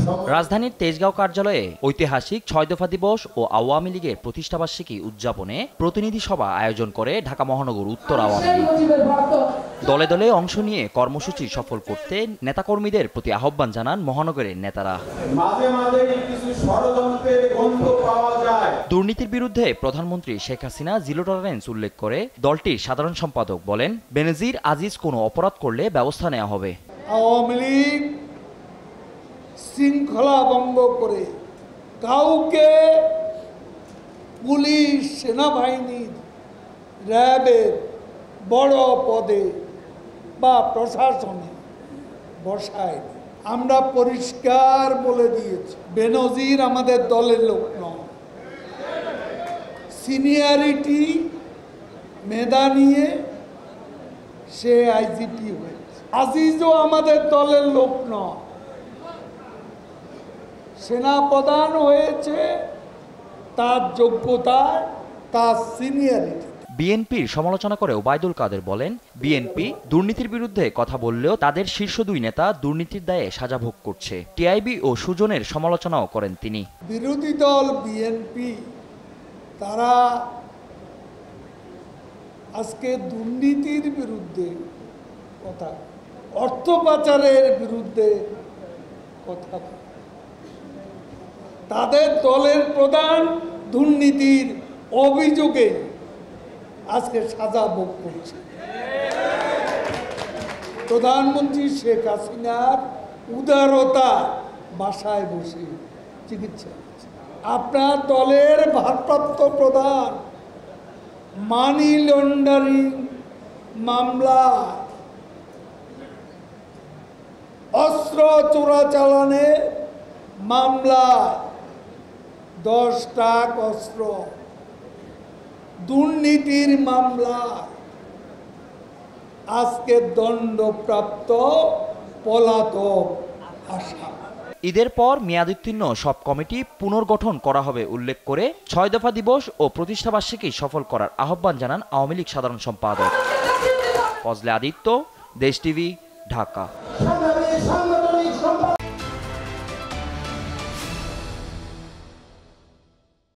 রাজধানীর তেজগাঁও কার্যালয়ে ঐতিহাসিক ৬ দফা দিবস ও আওয়ামী লীগের প্রতিষ্ঠাবার্ষিকী উদযাপনে প্রতিনিধি সভা আয়োজন করে ঢাকা মহানগর উত্তর আওয়ামী লীগ। দলে দলে অংশ নিয়ে কর্মসূচি সফল করতে নেতাকর্মীদের প্রতি আহ্বান জানান মহানগরের নেতারা। দুর্নীতির বিরুদ্ধে প্রধানমন্ত্রী শেখ হাসিনা জিরো টলারেন্স উল্লেখ করে দলটির সাধারণ সম্পাদক বলেন, বেনজির আজিজ কোনো অপরাধ করলে ব্যবস্থা নেওয়া হবে। আওয়ামী লীগ শৃঙ্খলা ভঙ্গ করে কাউকে পুলিশ, সেনাবাহিনীর, র্যাবের বড় পদে বা প্রশাসনে বসায়। আমরা পরিষ্কার বলে দিয়েছি, বেনজির আমাদের দলের লোক নয়। সিনিয়রিটি মেধা নিয়ে সে আইজিপি হয়েছে। আজিজও আমাদের দলের লোক নয়, সেনাপ্রধান হয়েছে তার যোগ্যতায়, তার সিনিয়রিটি। বিএনপির সমালোচনা করে ওবায়দুল কাদের বলেন, বিএনপি দুর্নীতির বিরুদ্ধে কথা বললেও তাদের শীর্ষ দুই নেতা দুর্নীতির দায়ে সাজা ভোগ করছে। টিআইবি ও সুজনের সমালোচনাও করেন তিনি। বিরোধী দল বিএনপি তারা আজকে দুর্নীতির বিরুদ্ধে কথা, অর্থ পাচারের বিরুদ্ধে কথা, তাদের দলের প্রধান দুর্নীতির অভিযোগে আজকে সাজা ভোগ করছে। প্রধানমন্ত্রী শেখ হাসিনার উদারতা বাসায় বসে চিকিৎসা করছে। আপনার দলের ভারপ্রাপ্ত প্রধান মানি লন্ডারিং মামলা, অস্ত্র চোরাচালানে মামলা, 10 ট্রাক অস্ত্র, দুর্নীতির মামলা আজকে দণ্ডপ্রাপ্ত পলাতক আসামি। ঈদের পর মেয়াদোত্তীর্ণ সব কমিটি পুনর্গঠন করা হবে উল্লেখ করে ৬ দফা দিবস ও প্রতিষ্ঠাবার্ষিকী সফল করার আহ্বান জানান আওয়ামী লীগ সাধারণ সম্পাদক ফজলে আদিত্য, দেশ টিভি, ঢাকা।